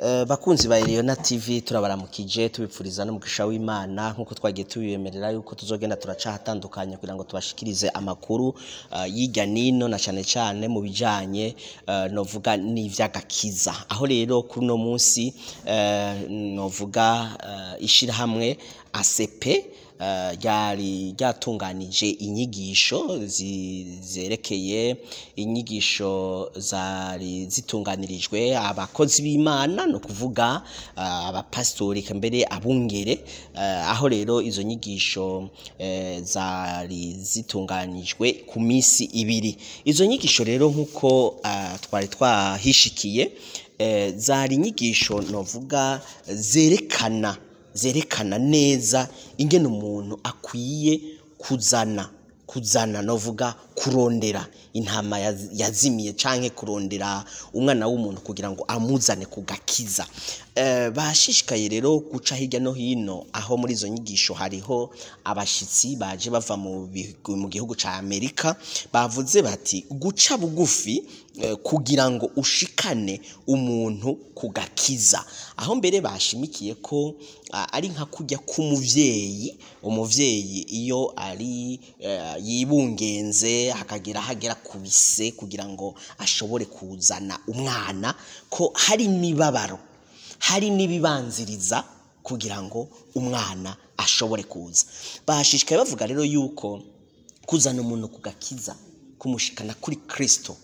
Bakunzi ba Eliona TV turabaramukije tubipfuriza n'umugisha w'Imana nkuko twagiye tubiyemerera yuko tuzogenda turaca hatandukanye kugira ngo tubashikirize amakuru y'irya nino na cane mu bijanye novuga n'ivyagakiza. Aho rero kuri no munsi novuga ishirahamwe ACP ryari ryatunganije inyigisho zerekeye inyigisho zari zitunganirijwe abakozi b'Imana no kuvuga abapastori mbere abungere aho rero izo nyigisho zari zitunganijwe ku misi ibiri. Izo nyigisho rero nkuko twari twahishikiye zari inyigisho novuga zerekana neza ingene umuntu akwiye kuzana novuga kurondera intama yazimiye canke kurondera umwana w'umuntu kugira ngo amuzane kugakiza. Bashishikaye rero guca hirya no hino aho muri izo nyigisho hariho abashitsi baje bava mu gihugu ca Amerika bavuze bati guca bugufi kugira ngo ushikane umuntu kugakiza. Aho mbere bashimikiye ko ari nka kujya umuvyeyi iyo ari yibungenze hagera kubise kugira ngo ashobore kuzana umwana ko hari imibabaro hari nibibanziriza kugira ngo umwana ashobore kuza. Bashishikaye bavuga rero yuko kuzana umuntu kugakiza kumushikana kuri Kristo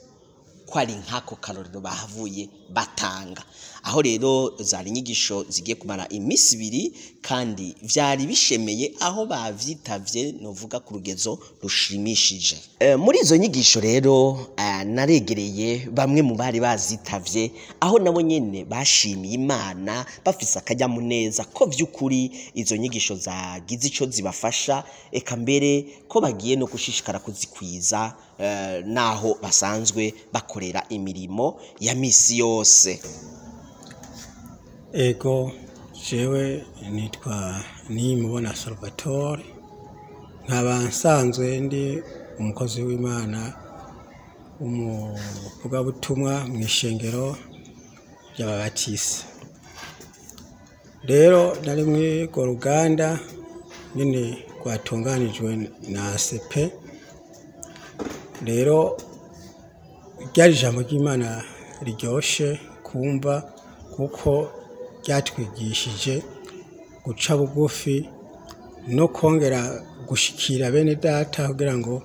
kwari nkako karorero bahavuye batanga. Aho rero zari inyigisho zigiye kumara imisi ibiri kandi vyari bishemeye aho bavyitavye novuga ku rugezo rushimishije. Muri izo nyigisho rero naregereye bamwe mu bari bazitavye aho nabo nyene bashimiye Imana bafise akajyamuneza ko vy'ukuri izo nyigisho zagize ico zibafasha eka mbere ko bagiye no gushishikara kuzikwiza naho basanzwe bakorera imirimo ya misi yose. Ego jewe nitwa Nimubona Salvatore nkaba nsanzwe ndi umukozi w'Imana umuvugabutumwa mu ishengero ry'ababatisi. Rero nari mw'urwo ruganda nyene rwatunganijwe na ACP. Rero ryari ijambo ry'Imana riryoshe kumva kuko ryatwigishije guca bugufi no kongera gushikira bene data kugira ngo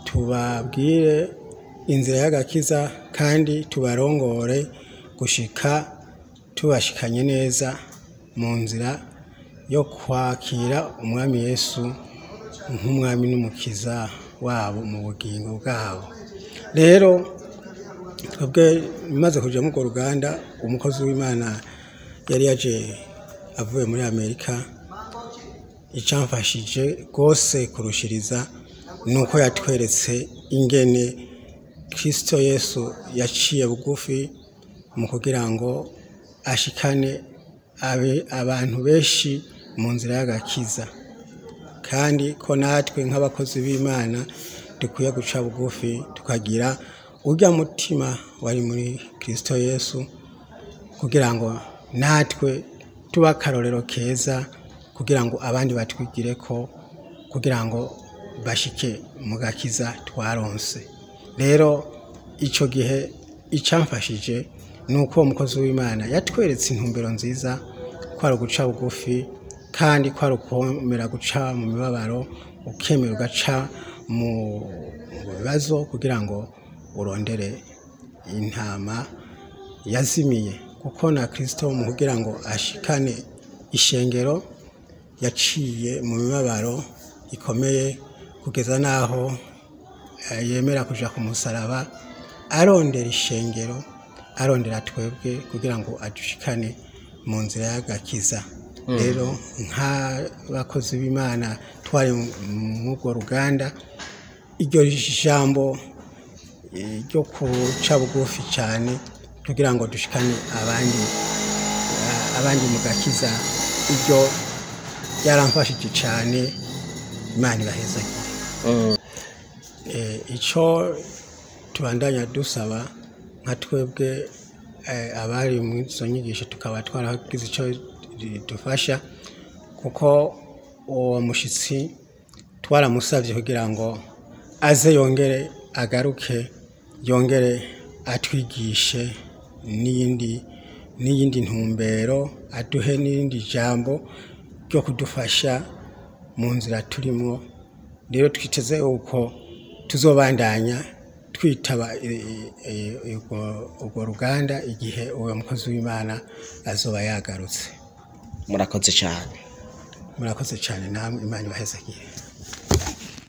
tubabwire inzira y'agakiza kandi tubarongore gushika tubashikanye neza mu nzira yo kwakira umwami Yesu nk'umwami n'umukiza wabo mu bugingo bwabo. Rero twebwe maze kuja mu ruganda umukozi w'Imana yari yaje avuye muri Amerika. Icamfashije gose kurushiriza nuko yatweretse ingene Kristo Yesu yaciye bugufi mu kugira ngo ashikane abantu benshi mu nzira y'agakiza, kandi ko natwe nk'abakozi b'Imana dukwiye guca bugufi tukagira urya mutima wari muri Kristo Yesu kugira ngo natwe tuba akarorero keza kugira ngo abandi batwigire ko kugira ngo bashike mu gakiza twaronse. Rero ico gihe icamfashije nuko umukozi w'Imana yatweretse intumbero nziza kwari guca bugufi kandi kwari ukomera guca mu mibabaro ukemera ugaca mu bibazo kugira ngo urondere intama yazimiye, kuko na Kristo mu kugira ngo ashikane ishengero yaciye mu mibabaro ikomeye kugeza naho yemera kuja ku musaraba arondera ishengero arondera twebwe kugira ngo adushikane mu nzira y'agakiza. Rero nk'abakozi b'Imana twari mu rwo ruganda iryo jambo ryo kuca bugufi cyane kugira ngo dushikane abandi mu gakiza iryo yaramfashije cyane. Imana ibahezagire. Ico tubandanya dusaba nka twebwe abari mu izo nyigisho tukaba twaragize icyo dufasha kuko uwo mushitsi twaramusabye kugira ngo aze yongere agaruke yongere atwigishe n'iyindi ntumbero aduhe n'irindi jambo ryo kudufasha mu nzira turimo. Rero twiteze uko tuzobandanya twitaba urwo ruganda igihe uwo mukozi w'Imana azoba yagarutse. Murakoze cyane. Murakoze cyane namwe, Imana ibahezagiye.